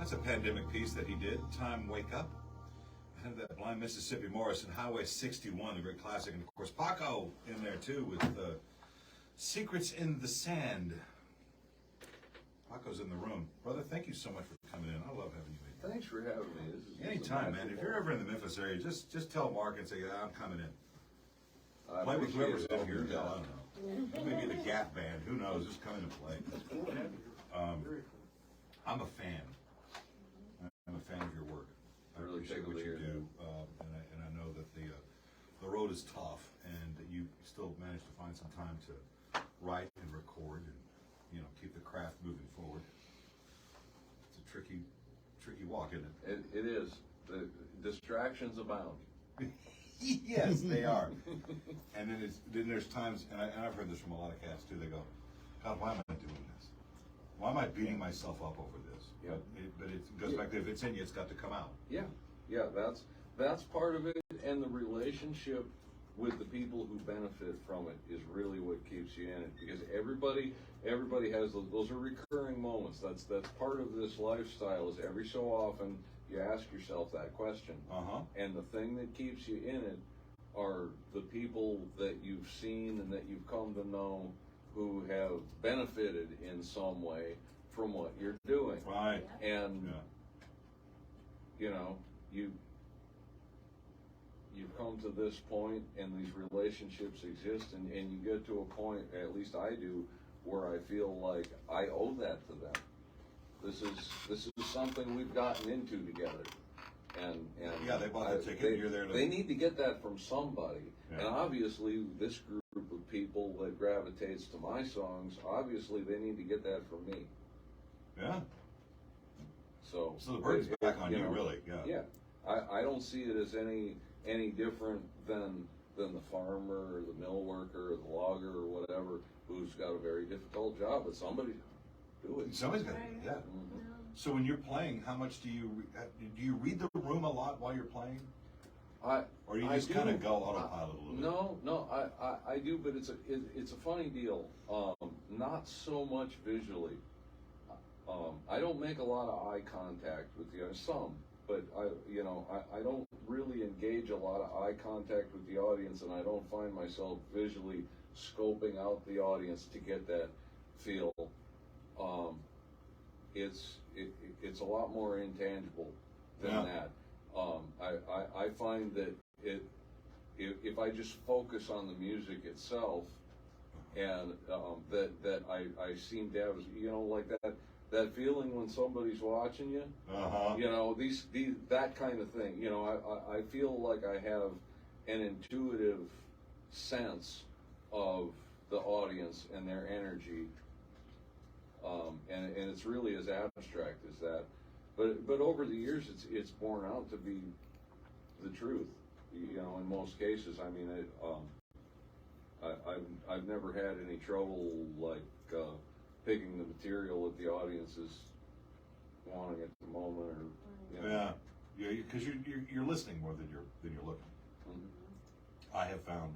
That's a pandemic piece that he did, Time Wake Up. And that Blind Mississippi Morris and Highway 61, the great classic. And of course, Paco in there too with Secrets in the Sand. Paco's in the room. Brother, thank you so much for coming in. I love having you in. Thanks for having me. Anytime, man. If you're ever in the Memphis area, just tell Mark and say, yeah, I'm coming in. Play with whoever's in here. I don't know. Maybe the Gap Band. Who knows? Just come in and play. I'm a fan. I'm a fan of your work. I really appreciate what you do, and I know that the road is tough, and that you still manage to find some time to write and record, and keep the craft moving forward. It's a tricky walk, isn't it? It is. The distractions abound. Yes, they are. And then there's times, and I've heard this from a lot of cats too. They go, God, why am I doing this? Why am I beating myself up over this? Yeah. But it goes back to, if it's in you, it's got to come out. Yeah, that's part of it, and the relationship with the people who benefit from it is really what keeps you in it, because everybody has those are recurring moments. That's part of this lifestyle. Is every so often you ask yourself that question, and the thing that keeps you in it are the people that you've seen and that you've come to know who have benefited in some way from what you're doing. Right. And you've come to this point, and these relationships exist, and you get to a point, at least I do, where I feel like I owe that to them. This is something we've gotten into together. And yeah, they bought the ticket. You're there. They need to get that from somebody. Yeah. And obviously, this group of people that gravitates to my songs, obviously they need to get that from me. Yeah. So the bird's back on you, really. Yeah. Yeah. I don't see it as any different than the farmer or the mill worker or the logger or whatever who's got a very difficult job, but somebody do it. Somebody's got to do it. Yeah. Mm-hmm. So when you're playing, how much do you read the room a lot while you're playing? Or do you just kind of go autopilot a little bit? No, I do, but it's a funny deal. Not so much visually. I don't make a lot of eye contact with the audience. Some, but I don't really engage a lot of eye contact with the audience, and I don't find myself visually scoping out the audience to get that feel. It's a lot more intangible than that. I find that if I just focus on the music itself, and that I seem to have, like that feeling when somebody's watching you, that kind of thing. I feel like I have an intuitive sense of the audience and their energy, and it's really as abstract as that. But over the years, it's borne out to be the truth. In most cases, I mean, I've never had any trouble picking the material that the audience is wanting at the moment, or yeah, because you're listening more than you're looking. Mm-hmm. I have found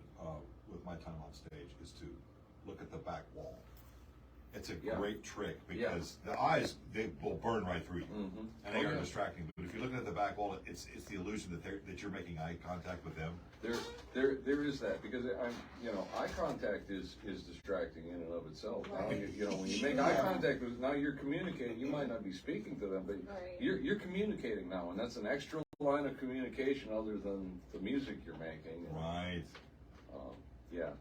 with my time on stage is to look at the back wall. It's a great trick because the eyes, they will burn right through you, and they are distracting. But if you're looking at the back wall, it's the illusion that you're making eye contact with them. There is that, because eye contact is distracting in and of itself. Right. Now, when you make eye contact with, now you're communicating. You might not be speaking to them, but you're communicating now, and that's an extra line of communication other than the music you're making. Right. Yeah.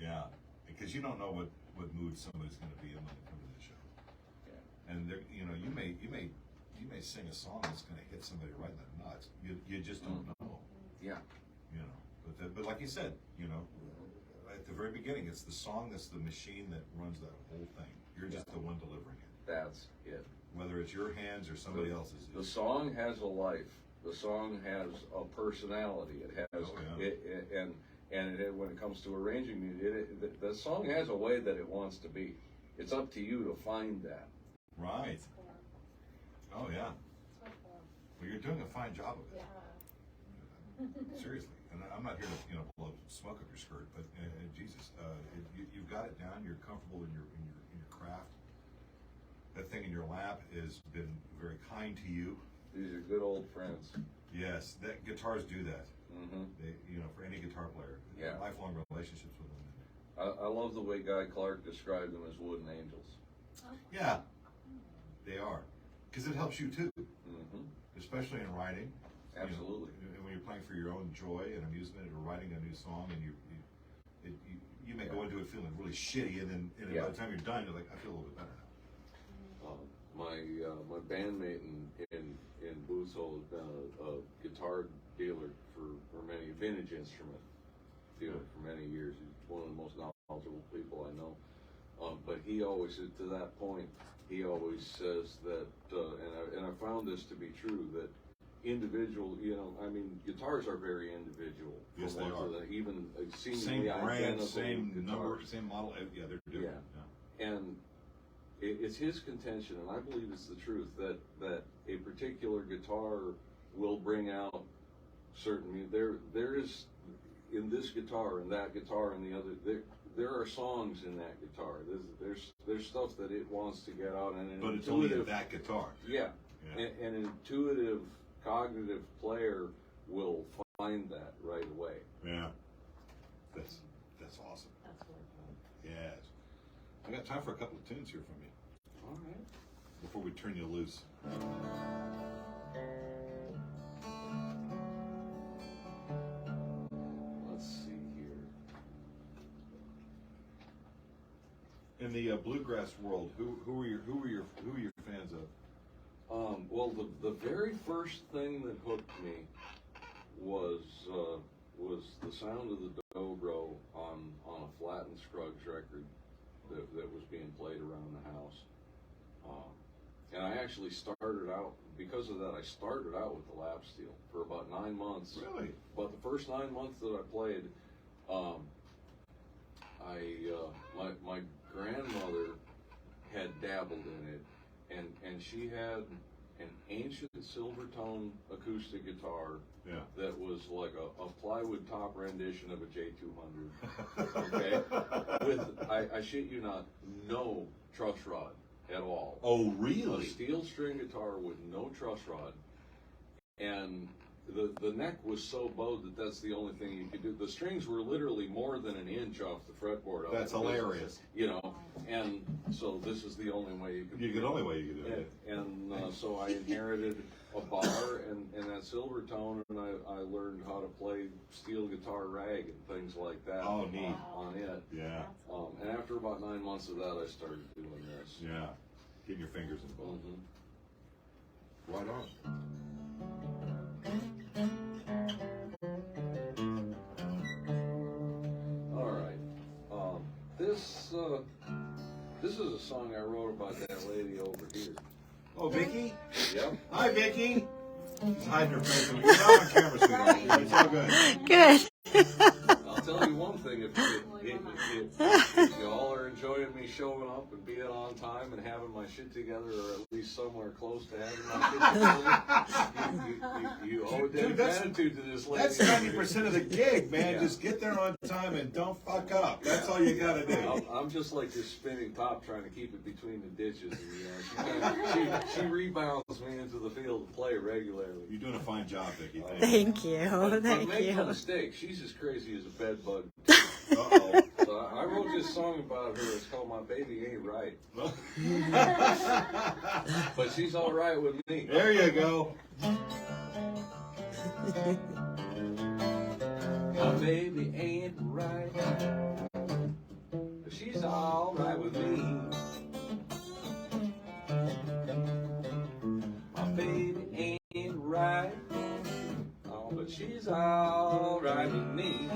Yeah, because you don't know what mood somebody's going to be in when they come to the show. Yeah. And you may sing a song that's going to hit somebody right in the nuts. You just don't know. Yeah. But like you said, at the very beginning, it's the song that's the machine that runs that whole thing. You're just the one delivering it. That's it. Whether it's your hands or somebody else's. The song has a life. The song has a personality. It has when it comes to arranging music, the song has a way that it wants to be. It's up to you to find that. Right. Oh yeah. Well, you're doing a fine job of it. Yeah. Seriously, and I'm not here to blow smoke up your skirt, but Jesus, you've got it down. You're comfortable in your craft. that thing in your lap has been very kind to you. These are good old friends. Yes, that guitars do that. Mm-hmm. They, for any guitar player, lifelong relationships with them. I love the way Guy Clark described them as wooden angels. Yeah, they are, because it helps you too, especially in writing. Absolutely. And when you're playing for your own joy and amusement, or writing a new song, and you may go into it feeling really shitty, and then by the time you're done, you're like, I feel a little bit better now. My bandmate in Booths Hole has been a guitar dealer for many, vintage instrument dealer for many years. He's one of the most knowledgeable people I know. But he always, to that point, he always says that, and I found this to be true, that individual, guitars are very individual. Yes, they are. Even seemingly same brand, identical same guitars. number, same model. Yeah, they're different. Yeah. And it's his contention, and I believe it's the truth, that a particular guitar will bring out certain. There is in this guitar and that guitar and the other. There are songs in that guitar. There's stuff that it wants to get out, and but it's only that guitar. Yeah. An intuitive, cognitive player will find that right away. Yeah, that's awesome. That's wonderful. Yes, I got time for a couple of tunes here from you. All right. Before we turn you loose. Let's see here. In the bluegrass world, who are your fans of? Well, the very first thing that hooked me was the sound of the dobro on a Flatt and Scruggs record that was being played around the house. And I actually started out, because of that, I started out with the lap steel for about 9 months. Really? But the first 9 months that I played, my grandmother had dabbled in it, and she had an ancient Silvertone acoustic guitar that was like a plywood top rendition of a J200. Okay, with I shit you not, no truss rod at all. Oh, really? A steel string guitar with no truss rod, and the neck was so bowed that's the only thing you could do. The strings were literally more than an inch off the fretboard. That's hilarious. And so this is the only way you could do it. And so I inherited a bar and that Silvertone, and I learned how to play steel guitar rag and things like that. Oh, neat. On it. Yeah. And after about 9 months of that, I started doing this. Yeah. Getting your fingers involved. Right on. All right. This is a song I wrote about that lady over here. Oh, Vicky? Yep. Hi, Vicky. She's hiding her face. You're not on camera, sweetheart. It's all good. Good. I'll tell you one thing, if you all are enjoying me showing up and being on time and having my shit together, or at least somewhere close to having my shit together, you owe a debt of gratitude to this lady. That's 90% of the gig, man. Yeah. Just get there on time and don't fuck up. That's all you gotta do. I'm just like this spinning top trying to keep it between the ditches. And, she rebounds me into the field to play regularly. You're doing a fine job, Vicky. Thank you. But Thank make you. no mistake, she's as crazy as a bed bug. Uh-oh. So I wrote this song about her. It's called My Baby Ain't Right. But she's all right with me. There you go. My baby ain't right, but she's all right with me. My baby ain't right, oh, but she's all right with me.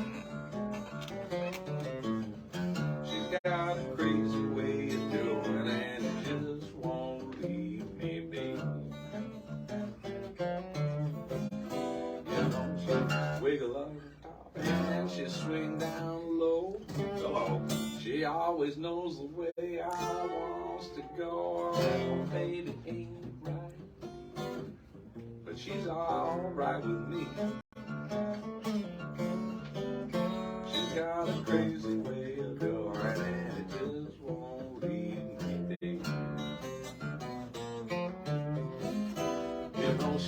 She's got a crazy way of doing and it just won't leave me be. You know, she wiggle on the top and then she swing down low. Hello. She always knows the way I wants to go. Oh, baby ain't right, but she's all right with me. She's got a crazy way of doing and it just won't leave me be.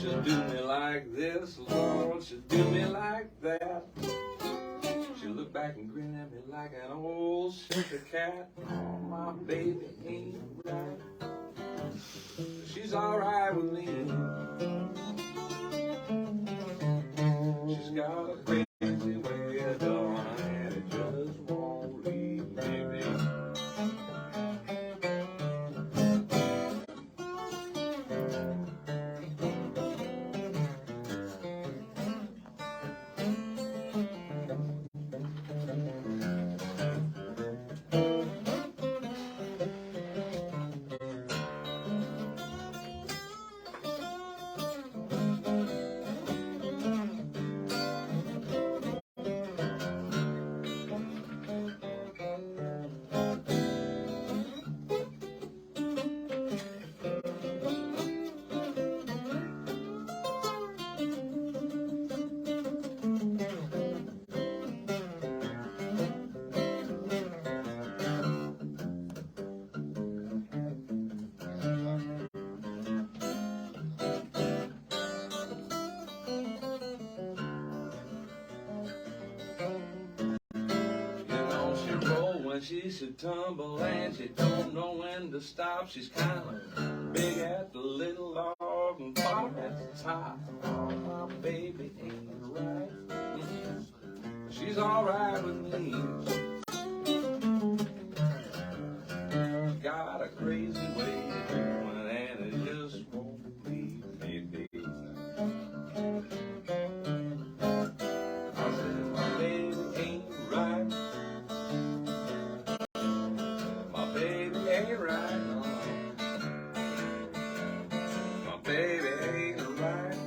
she'll do me like this, Lord, she'll do me like that. She'll look back and grin at me like an old sister cat. Oh, my baby ain't right. She's alright with me. She's got a crazy way of doing and it just won't leave me be. She should tumble and she don't know when to stop. She's kind of big at the little log and bottom at the top. Oh, my baby ain't right. She's alright with me. Got a crazy way of doing and it just won't leave me be. I said my baby ain't right. Ain't right, no. My baby ain't right.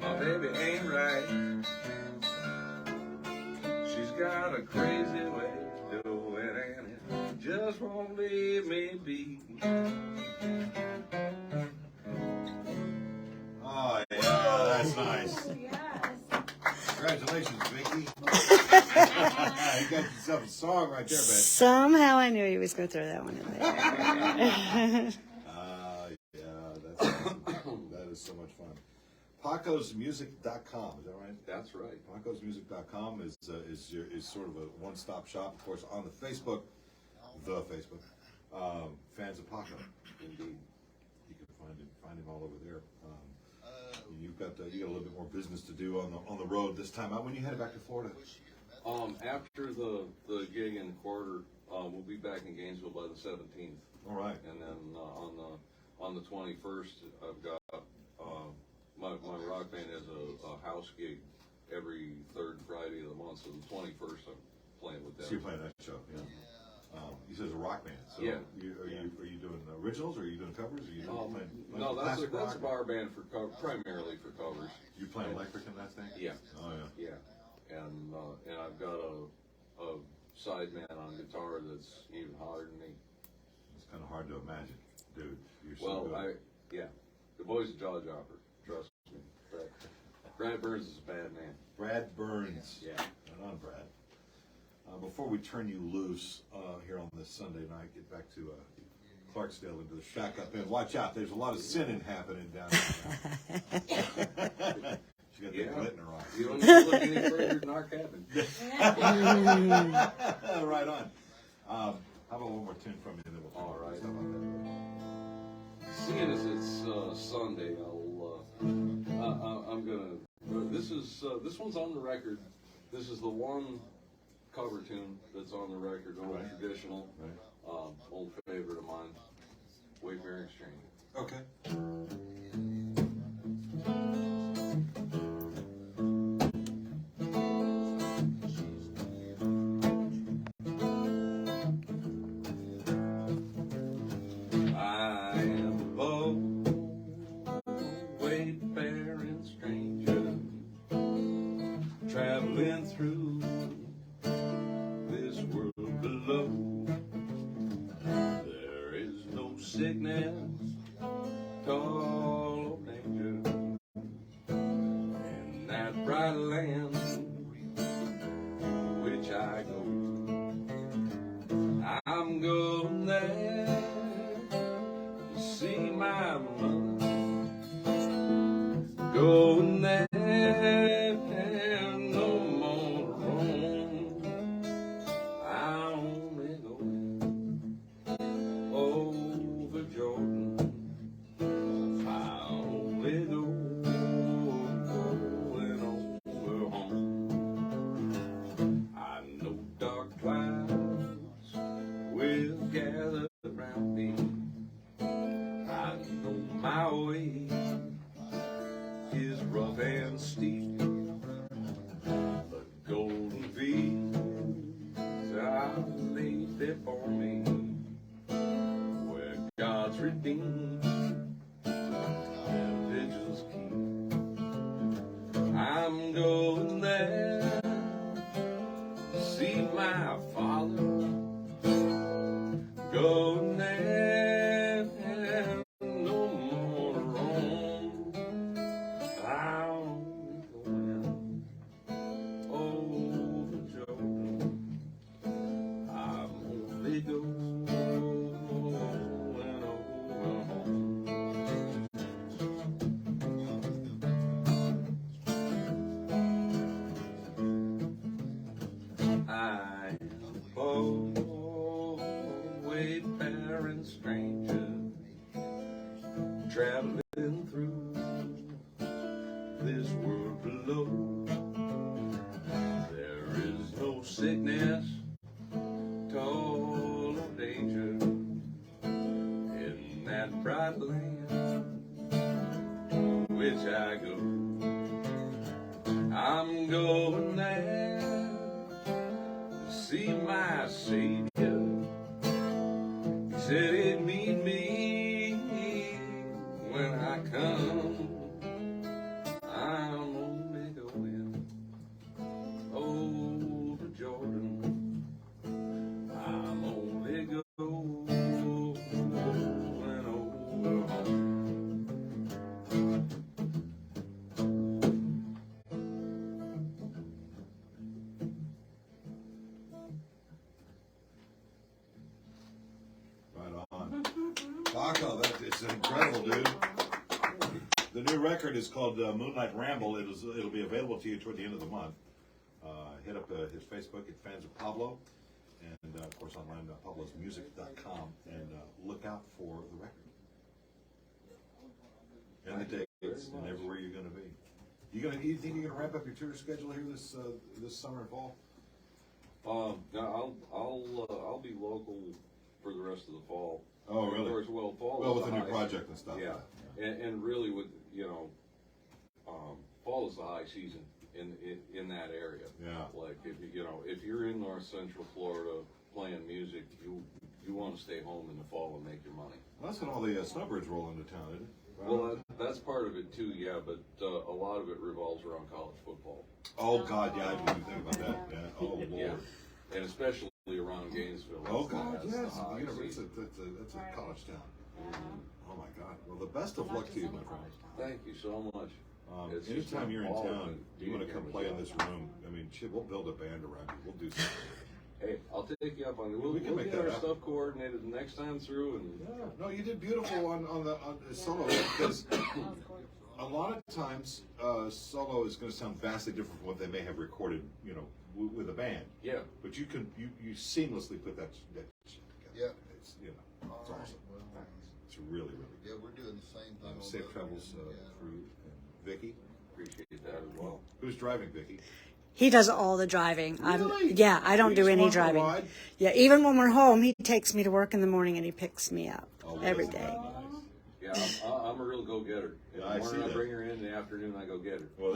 My baby ain't right. She's got a crazy way of doing and it just won't leave me be. Oh yeah, that's nice. Yes. Congratulations, Vicky. You got yourself a song right there, man. Somehow I knew he was going to throw that one in there. Yeah, that's awesome. That is so much fun. PacosMusic.com, is that right? That's right. PacosMusic.com is sort of a one-stop shop, of course, on the Facebook, fans of Paco. Indeed. You can find him all over there. You got a little bit more business to do on the road this time out. When you headed back to Florida? After the gig in the quarter, we'll be back in Gainesville by the 17th. All right. And then on the 21st, I've got my rock band has a house gig every third Friday of the month. So the 21st, I'm playing with them. So you're playing that show, yeah. You said it's a rock band. So yeah. Are you doing originals or are you doing covers? Or are you playing no, that's a rock? bar band for primarily for covers. You playing electric in that thing? Yeah. Oh yeah. Yeah. And I've got a side man on guitar that's even hotter than me. It's kind of hard to imagine, dude. You're so good. The boy's a jaw dropper. Trust me. Brad Burns is a bad man. Brad Burns. Yeah. Right on, Brad. Before we turn you loose here on this Sunday night, get back to Clarksdale into the shack up in. Watch out, there's a lot of sinning happening down there now. She got that glit in her eye. You don't need to look any further than our cabin. Right on. How about one more tune from you, and then we'll all right. How about that? Seeing as it's Sunday, I'm gonna. This one's on the record. This is the one cover tune that's on the record, old traditional, old favorite of mine, Wayfaring Exchange. Okay. I am a bold, wayfaring stranger, traveling through this world below. There is no sickness, toil, or danger in that bright land which I go. I'm going there to see my money going there, no more room. I only go over Jordan. I only go going over home. I know dark clouds will gather around me. I know my way is rough and steep. The golden fields are laid before me, where God's redeemed and vigils keep. I'm going there to see my Father. Going there, no more roam. I'm going over Jordan. I'm only going over home. I am a wayfaring stranger, traveling through this world below. There is no sickness, toll or danger in that bright land to which I go. I'm going there to see my Savior. He said he'd meet me when I come. I'm only going over Jordan. I'm only going over home. Right on. Paco, that is incredible, dude. The new record is called Moonlight Ramble. It'll be available to you toward the end of the month. Hit up his Facebook at Fans of Pablo, and of course online at pablosmusic.com, and look out for the record and the dates and everywhere you're going to be. You think you're going to ramp up your tour schedule here this summer and fall? No, I'll be local for the rest of the fall. Oh, really? Of course, well, fall. Well, is with the a new high project season. and stuff. Yeah, and really with fall is the high season in that area. Yeah. Like if you're in North Central Florida playing music, you want to stay home in the fall and make your money. Well, that's when all the snowbirds roll into town, isn't it? Well, that's part of it too, yeah, but a lot of it revolves around college football. Oh God, yeah, I didn't even think about that. Yeah. Oh Lord. Yeah, and especially around Gainesville. Oh God, that's yes. the high It's season. a college town. Oh my God. Well, the best of luck to you, my friend. Thank you so much. It's just Anytime you're in all town, of you want to being come here play with in you. this room. I mean, shit, we'll build a band around you. We'll do something. Hey, I'll take you up on it. We can We'll make get that our happen. stuff coordinated the next time through, and No, you did beautiful on the solo, because a lot of times solo is going to sound vastly different from what they may have recorded, with a band. yeah. But you seamlessly put that shit together. Yeah. It's it's awesome. It's really Yeah, we're doing the same thing. on safe the other travels end, yeah. through. And Vicky, Appreciate that as well. who's driving, Vicky? He does all the driving. Really? Yeah, I don't You do just any want for a driving. ride? Yeah, even when we're home, he takes me to work in the morning and he picks me up Oh, well, every isn't day. that nice? Yeah, I'm a real go-getter. In Yeah, the I morning see I that. bring her in the afternoon I go get her. Well,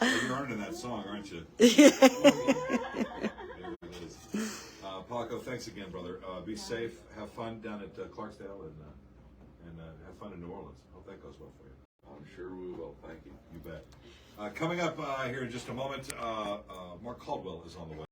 you're earning that song, aren't you? There it is. Paco, thanks again, brother. Be safe. Have fun down at Clarksdale, and have fun in New Orleans. Hope that goes well for you. I'm sure we will. Thank you. You bet. Coming up here in just a moment, Mark Caldwell is on the way.